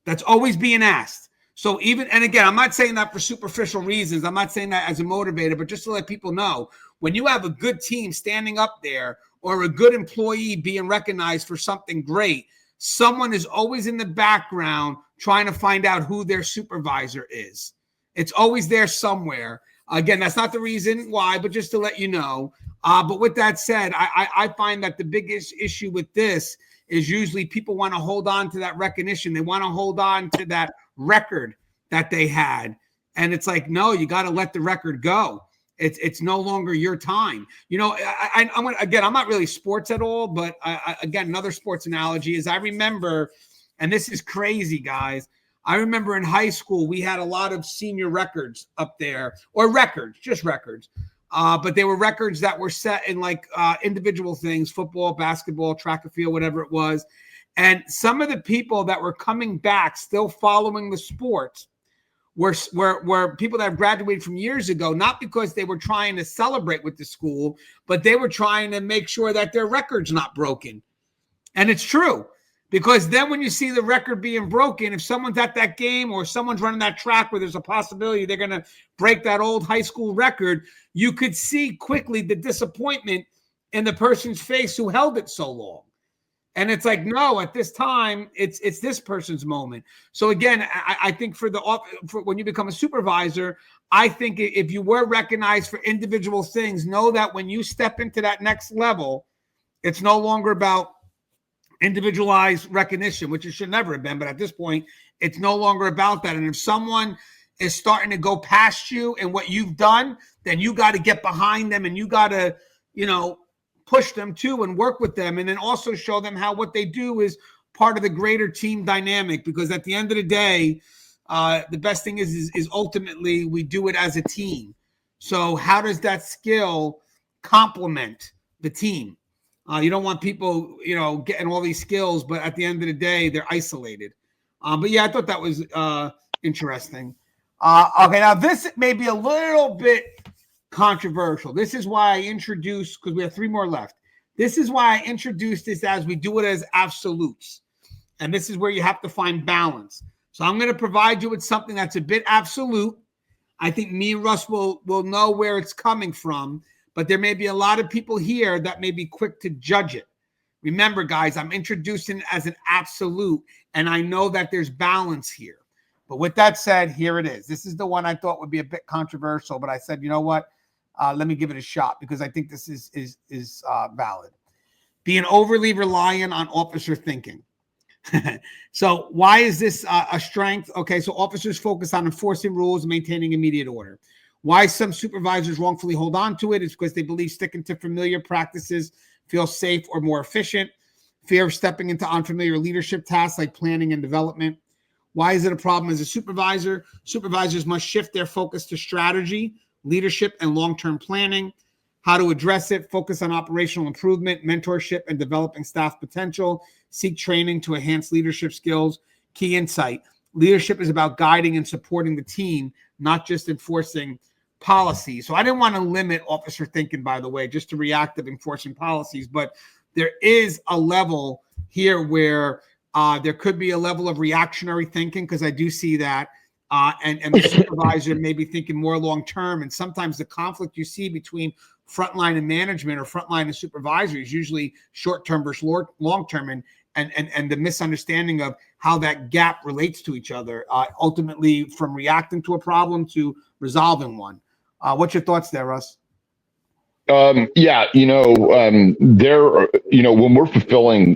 That's always being asked. So and again, I'm not saying that for superficial reasons. I'm not saying that as a motivator, but just to let people know, when you have a good team standing up there or a good employee being recognized for something great, someone is always in the background trying to find out who their supervisor is. It's always there somewhere. Again, that's not the reason why, but just to let you know. But with that said, I find that the biggest issue with this is usually people want to hold on to that recognition. They want to hold on to that record that they had. And it's like, no, you got to let the record go. It's no longer your time. I'm not really sports at all, but again, another sports analogy is I remember, and this is crazy, guys. I remember in high school, we had a lot of senior records up there, or just records. But they were records that were set in like individual things, football, basketball, track and field, whatever it was. And some of the people that were coming back, still following the sports, were people that have graduated from years ago, not because they were trying to celebrate with the school, but they were trying to make sure that their record's not broken. And it's true. Because then when you see the record being broken, if someone's at that game or someone's running that track where there's a possibility they're going to break that old high school record, you could see quickly the disappointment in the person's face who held it so long. And it's like, no, at this time, it's this person's moment. So again, I think for when you become a supervisor, I think if you were recognized for individual things, know that when you step into that next level, it's no longer about individualized recognition, which it should never have been. But at this point, it's no longer about that. And if someone is starting to go past you and what you've done, then you got to get behind them and you got to, push them too and work with them. And then also show them how what they do is part of the greater team dynamic. Because at the end of the day, the best thing is ultimately we do it as a team. So how does that skill complement the team? You don't want people, getting all these skills, but at the end of the day, they're isolated. But yeah, I thought that was interesting. Okay, now this may be a little bit controversial. This is why I introduced, because we have 3 more left. This is why I introduced this as we do it as absolutes. And this is where you have to find balance. So I'm going to provide you with something that's a bit absolute. I think me and Russ will know where it's coming from, but there may be a lot of people here that may be quick to judge it. Remember, guys, I'm introducing it as an absolute, and I know that there's balance here. But with that said, here it is. This is the one I thought would be a bit controversial, but I said, you know what? Let me give it a shot because I think this is valid. Being overly reliant on officer thinking. So why is this a strength? Okay, so officers focus on enforcing rules and maintaining immediate order. Why some supervisors wrongfully hold on to it is because they believe sticking to familiar practices feels safe or more efficient. Fear of stepping into unfamiliar leadership tasks like planning and development. Why is it a problem as a supervisor? Supervisors must shift their focus to strategy, leadership, and long-term planning. How to address it: focus on operational improvement, mentorship, and developing staff potential. Seek training to enhance leadership skills. Key insight: leadership is about guiding and supporting the team, not just enforcing policies. So I didn't want to limit officer thinking, by the way, just to reactive enforcing policies, but there is a level here where there could be a level of reactionary thinking, because I do see that. And the supervisor may be thinking more long-term. And sometimes the conflict you see between frontline and management or frontline and supervisor is usually short-term versus long-term, and the misunderstanding of how that gap relates to each other, ultimately from reacting to a problem to resolving one. What's your thoughts there, Russ? Yeah, there, when we're fulfilling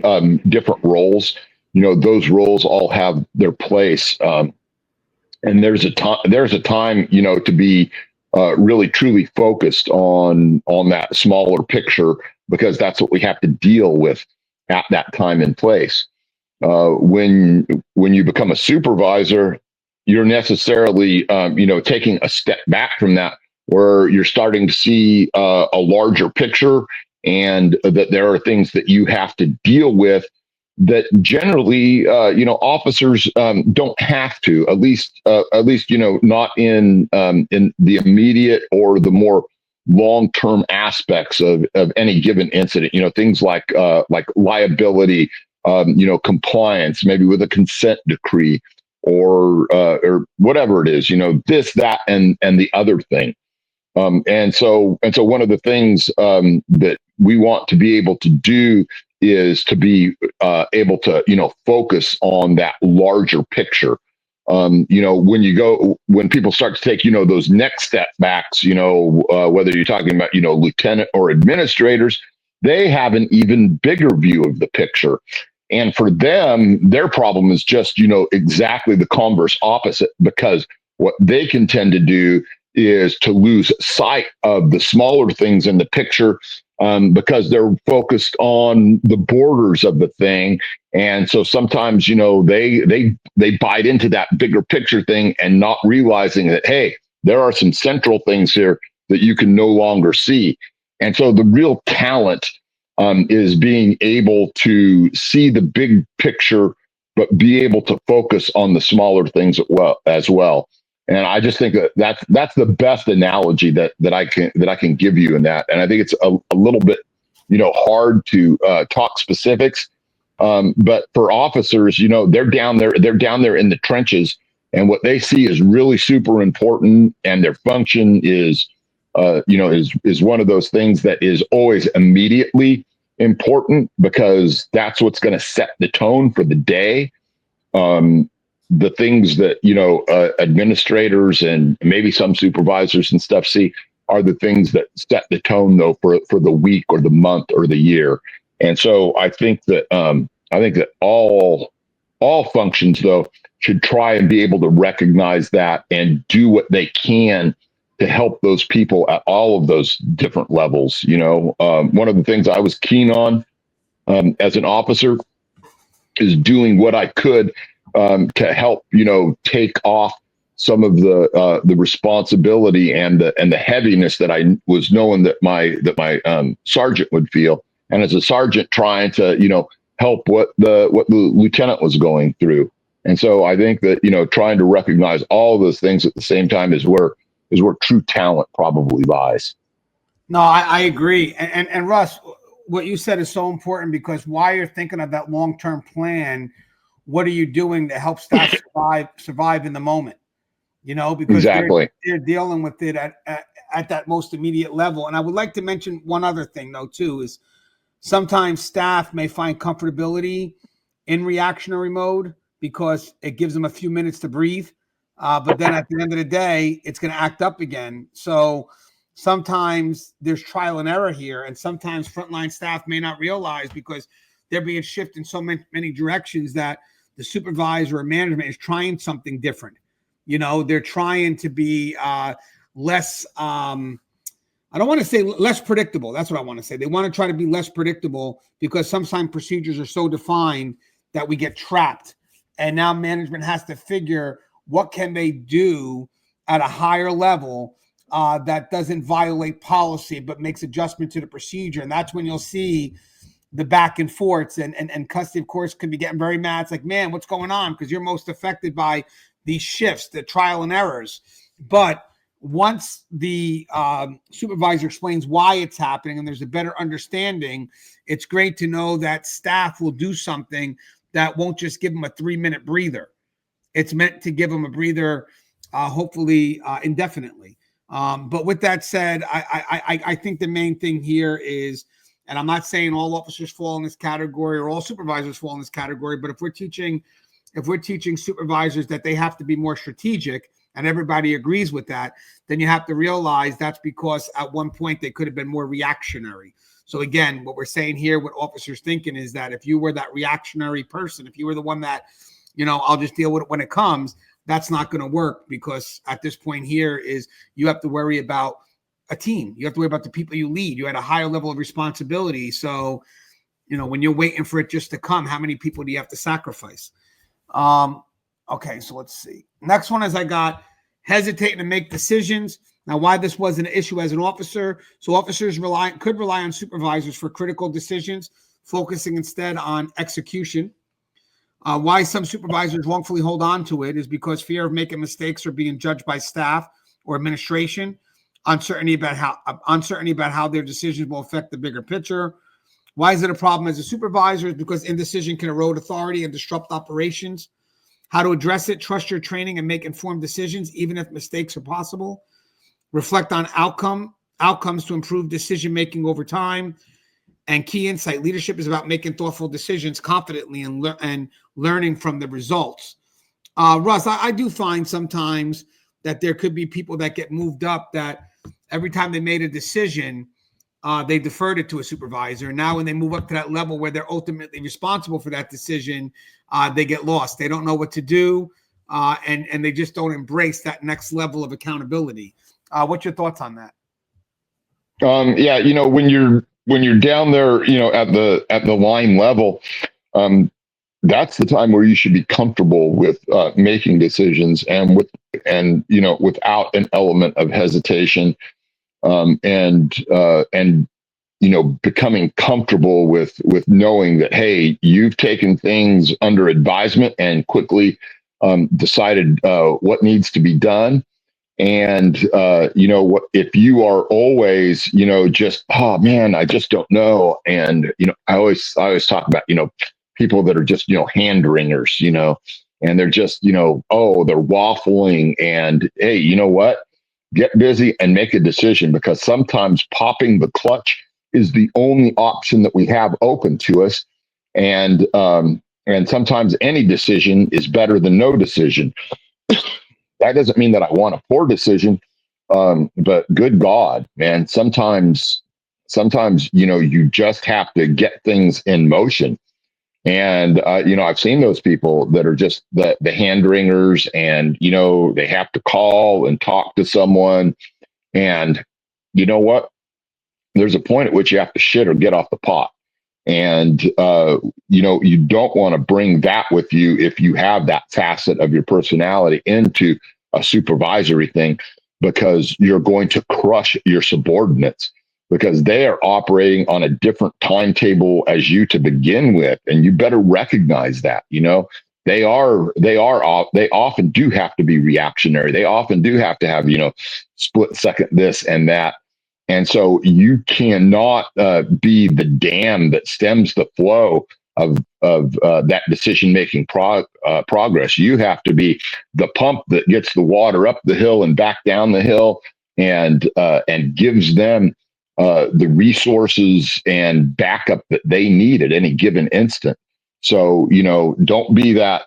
different roles, those roles all have their place. And there's a time, to be really truly focused on that smaller picture, because that's what we have to deal with at that time and place. When you become a supervisor, you're necessarily, taking a step back from that, where you're starting to see a larger picture, and that there are things that you have to deal with that generally, officers don't have to, at least, not in the immediate or the more long-term aspects of any given incident. Things like liability, compliance, maybe with a consent decree, or whatever it is. This, that, and the other thing. And so one of the things that we want to be able to do is to be able to, focus on that larger picture. When people start to take, those next step backs, whether you're talking about, lieutenant or administrators, they have an even bigger view of the picture. And for them, their problem is just, exactly the converse opposite, because what they can tend to do is to lose sight of the smaller things in the picture, because they're focused on the borders of the thing. And so sometimes, they bite into that bigger picture thing and not realizing that, hey, there are some central things here that you can no longer see. And so the real talent is being able to see the big picture, but be able to focus on the smaller things as well. And I just think that that's the best analogy that I can give you in that. And I think it's a little bit, hard to talk specifics. But for officers, they're down there in the trenches, and what they see is really super important. And their function is one of those things that is always immediately important, because that's what's going to set the tone for the day. The things that, administrators and maybe some supervisors and stuff see are the things that set the tone, though, for the week or the month or the year. And so I think that all functions, though, should try and be able to recognize that and do what they can to help those people at all of those different levels. One of the things I was keen on as an officer is doing what I could to help, take off some of the responsibility and the heaviness that I was knowing that my sergeant would feel, and as a sergeant trying to help what the lieutenant was going through. And so I think that trying to recognize all of those things at the same time is where is where true talent probably lies. No, I agree. And Russ, what you said is so important, because while you're thinking of that long-term plan, what are you doing to help staff survive in the moment? You know, because Exactly. they're dealing with it at that most immediate level. And I would like to mention one other thing, though, too, is sometimes staff may find comfortability in reactionary mode because it gives them a few minutes to breathe. But then at the end of the day, it's going to act up again. So sometimes there's trial and error here. And sometimes frontline staff may not realize, because they're being shifted in so many directions, that the supervisor or management is trying something different. You know, they're trying to be less, I don't want to say less predictable. That's what I want to say. They want to try to be less predictable, because sometimes procedures are so defined that we get trapped. And now management has to figure what can they do at a higher level that doesn't violate policy, but makes adjustment to the procedure. And that's when you'll see the back and forths, and custody, of course, can be getting very mad. It's like, man, what's going on? Because you're most affected by these shifts, the trial and errors. But once the supervisor explains why it's happening and there's a better understanding, it's great to know that staff will do something that won't just give them a 3-minute breather. It's meant to give them a breather, hopefully indefinitely. But with that said, I think the main thing here is, and I'm not saying all officers fall in this category or all supervisors fall in this category, but if we're teaching supervisors that they have to be more strategic, and everybody agrees with that, then you have to realize that's because at one point they could have been more reactionary. So again, what we're saying here, what officers thinking, is that if you were that reactionary person, if you were the one that, you know, I'll just deal with it when it comes, that's not going to work, because at this point here is you have to worry about a team. You have to worry about the people you lead. You had a higher level of responsibility. So, you know, when you're waiting for it just to come, how many people do you have to sacrifice? Okay, so let's see. Next one is I got hesitating to make decisions. Now, why this wasn't an issue as an officer. So officers could rely on supervisors for critical decisions, focusing instead on execution. Why some supervisors wrongfully hold on to it is because fear of making mistakes or being judged by staff or administration, uncertainty about how their decisions will affect the bigger picture. Why is it a problem as a supervisor? Is because indecision can erode authority and disrupt operations. How to address it: trust your training and make informed decisions, even if mistakes are possible. Reflect on outcomes to improve decision-making over time. And key insight: leadership is about making thoughtful decisions confidently and learning from the results. Russ, I do find sometimes that there could be people that get moved up that every time they made a decision, they deferred it to a supervisor. Now, when they move up to that level where they're ultimately responsible for that decision, they get lost. They don't know what to do, and they just don't embrace that next level of accountability. What's your thoughts on that? Yeah, you know, when you're down there, you know, at the line level, that's the time where you should be comfortable with making decisions, and you know, without an element of hesitation, and you know, becoming comfortable with knowing that, hey, you've taken things under advisement and quickly decided what needs to be done. And you know, what if you are always, you know, just, oh man, I just don't know. And you know, I always talk about, you know, people that are just, you know, hand wringers, you know, and they're just, you know, oh, they're waffling. And hey, you know what? Get busy and make a decision, because sometimes popping the clutch is the only option that we have open to us. And sometimes any decision is better than no decision. That doesn't mean that I want a poor decision, but good God, man, sometimes, you know, you just have to get things in motion. And, you know, I've seen those people that are just the hand wringers, and, you know, they have to call and talk to someone. And you know what? There's a point at which you have to shit or get off the pot. And, you know, you don't want to bring that with you if you have that facet of your personality into a supervisory thing, because you're going to crush your subordinates, because they are operating on a different timetable as you to begin with. And you better recognize that, you know, they often do have to be reactionary. They often do have to have, split second this and that. And so you cannot be the dam that stems the flow of that decision making progress. You have to be the pump that gets the water up the hill and back down the hill, and gives them the resources and backup that they need at any given instant. So don't be that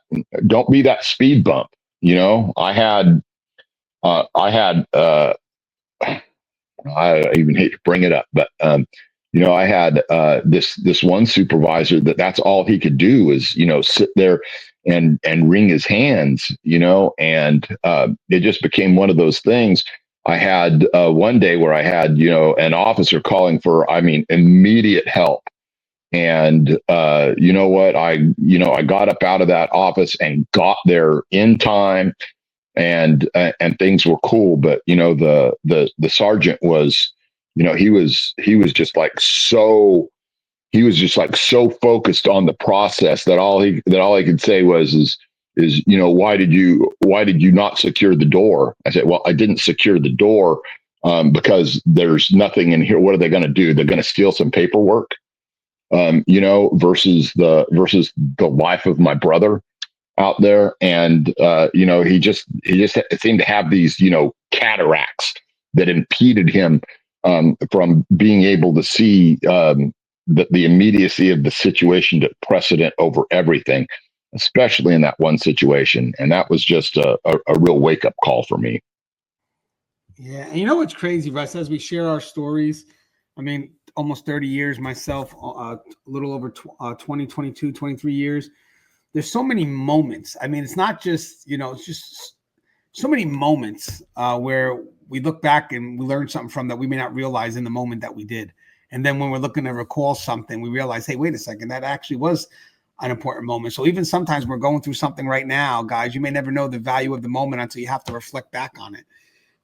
speed bump. I even hate to bring it up, but I had this one supervisor that's all he could do is sit there and wring his hands, and it just became one of those things. I had one day where I had an officer calling for, I mean, immediate help. And you know what? I got up out of that office and got there in time, and things were cool. But the sergeant was, he was just like so focused on the process that all he could say is why did you not secure the door? I said, well, I didn't secure the door because there's nothing in here. What are they going to do? They're going to steal some paperwork. Versus the life of my brother out there. And, he just seemed to have these, cataracts that impeded him from being able to see the immediacy of the situation took precedent over everything, especially in that one situation. And that was just a real wake up call for me. Yeah. And you know what's crazy, Russ, as we share our stories, I mean, almost 30 years myself, a little over 20, 22, 23 years. There's so many moments. I mean, it's not just, it's just so many moments where we look back and we learn something from that we may not realize in the moment that we did. And then when we're looking to recall something, we realize, hey, wait a second, that actually was an important moment. So even sometimes we're going through something right now, guys, you may never know the value of the moment until you have to reflect back on it.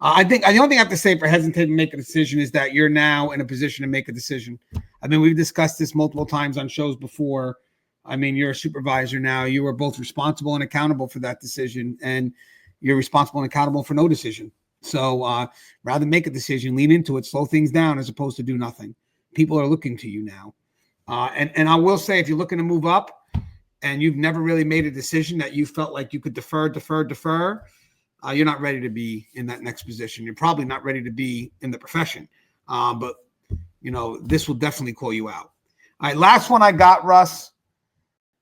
I think the only thing I have to say for hesitating to make a decision is that you're now in a position to make a decision. I mean, we've discussed this multiple times on shows before. I mean, you're a supervisor now. You are both responsible and accountable for that decision, and you're responsible and accountable for no decision. So rather than make a decision, lean into it, slow things down as opposed to do nothing. People are looking to you now. And I will say, if you're looking to move up and you've never really made a decision that you felt like you could defer, you're not ready to be in that next position. You're probably not ready to be in the profession. But, this will definitely call you out. All right, last one I got, Russ,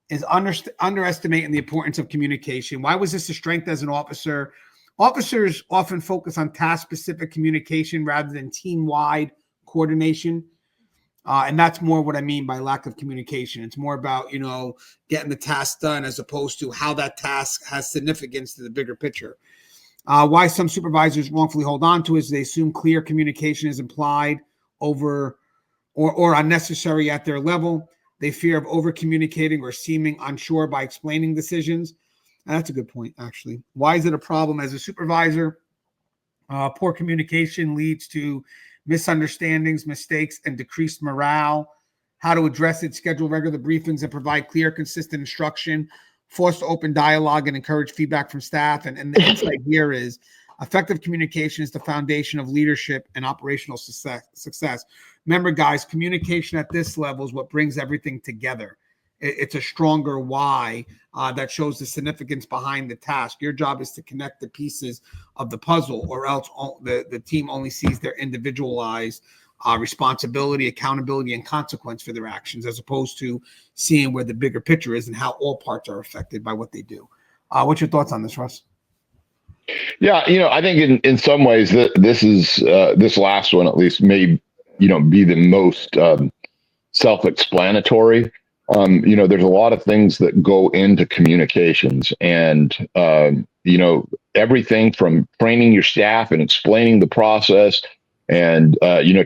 is underestimating the importance of communication. Why was this a strength as an officer? Officers often focus on task-specific communication rather than team-wide coordination. And that's more what I mean by lack of communication. It's more about, getting the task done as opposed to how that task has significance to the bigger picture. Why some supervisors wrongfully hold on to is they assume clear communication is implied over or unnecessary at their level. They fear of over communicating or seeming unsure by explaining decisions. And that's a good point, actually. Why is it a problem as a supervisor? Poor communication leads to misunderstandings, mistakes, and decreased morale. How to address it: schedule regular briefings and provide clear, consistent instruction. Force open dialogue and encourage feedback from staff. And the insight here is effective communication is the foundation of leadership and operational success. Remember, guys, communication at this level is what brings everything together. It's a stronger why that shows the significance behind the task. Your job is to connect the pieces of the puzzle, or else the team only sees their individualized responsibility, accountability, and consequence for their actions, as opposed to seeing where the bigger picture is and how all parts are affected by what they do. What's your thoughts on this, Russ? Yeah, I think in some ways that this last one at least may be the most self-explanatory. There's a lot of things that go into communications, and everything from training your staff and explaining the process, and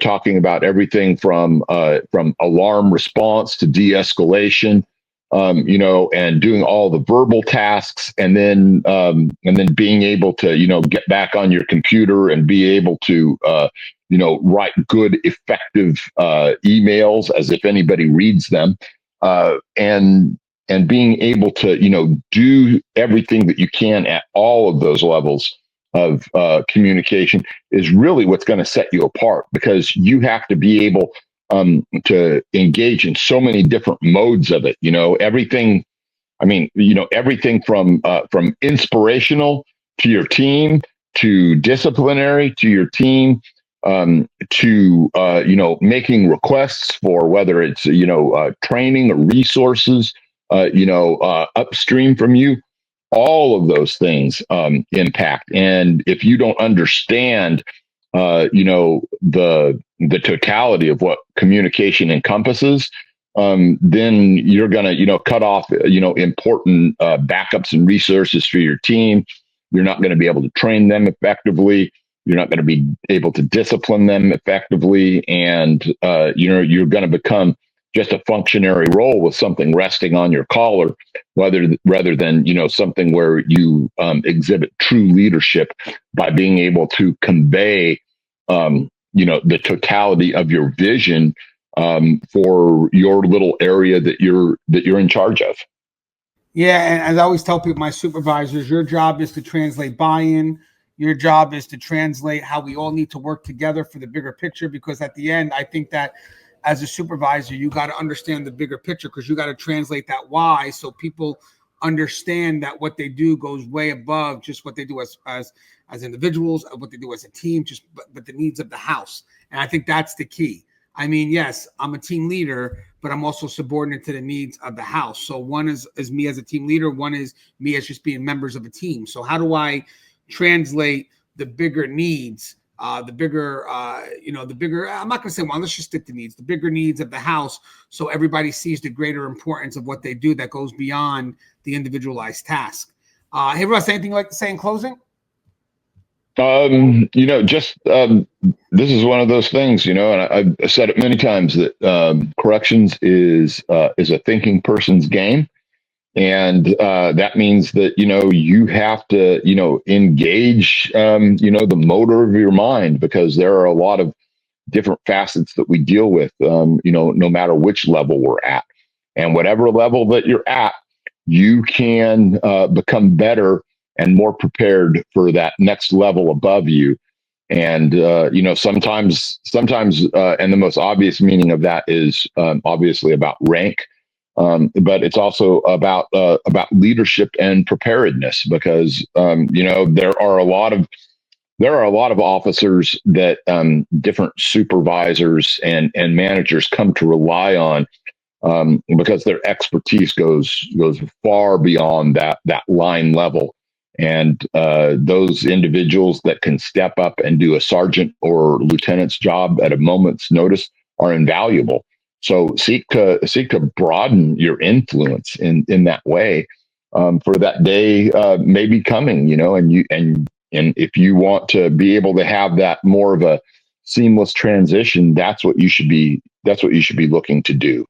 talking about everything from alarm response to de-escalation, and doing all the verbal tasks, and then being able to get back on your computer and be able to write good, effective emails as if anybody reads them. And and being able to, do everything that you can at all of those levels of communication is really what's going to set you apart, because you have to be able to engage in so many different modes of it. Everything. I mean, everything from inspirational to your team, to disciplinary to your team, to making requests for whether it's training or resources, upstream from you. All of those things impact, and if you don't understand, the totality of what communication encompasses, then you're going to, cut off, important backups and resources for your team. You're not going to be able to train them effectively. You're not going to be able to discipline them effectively. And, you're going to become just a functionary role with something resting on your collar, rather than, something where you exhibit true leadership by being able to convey, the totality of your vision for your little area that you're in charge of. Yeah, and as I always tell people, my supervisors, your job is to translate buy-in. Your job is to translate how we all need to work together for the bigger picture. Because at the end, I think that as a supervisor, you got to understand the bigger picture, because you got to translate that why, so people understand that what they do goes way above just what they do as individuals, what they do as a team, but the needs of the house. And I think that's the key. I mean, yes, I'm a team leader, but I'm also subordinate to the needs of the house. So one is me as a team leader, one is me as just being members of a team. So how do I translate the bigger needs, the bigger, I'm not going to say, well, let's just stick to needs, the bigger needs of the house, so everybody sees the greater importance of what they do that goes beyond the individualized task. Hey, Russ, anything you'd like to say in closing? This is one of those things, and I've said it many times, that corrections is a thinking person's game. And that means that, you have to, engage, the motor of your mind, because there are a lot of different facets that we deal with, no matter which level we're at. And whatever level that you're at, you can become better and more prepared for that next level above you. And, sometimes, and the most obvious meaning of that is obviously about rank. But it's also about leadership and preparedness, because there are a lot of officers that different supervisors and managers come to rely on, because their expertise goes far beyond that line level. And those individuals that can step up and do a sergeant or lieutenant's job at a moment's notice are invaluable. So seek to broaden your influence in that way, for that day maybe coming, and if you want to be able to have that more of a seamless transition, that's what you should be looking to do.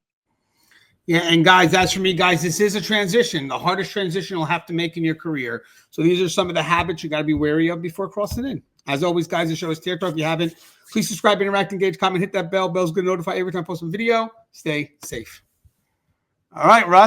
Yeah, and guys, that's for me, guys. This is a transition, the hardest transition you'll have to make in your career. So these are some of the habits you got to be wary of before crossing in. As always, guys, the show is Tear Talk. If you haven't, please subscribe, interact, engage, comment, hit that bell. Bell's going to notify every time I post a video. Stay safe. All right, Russ.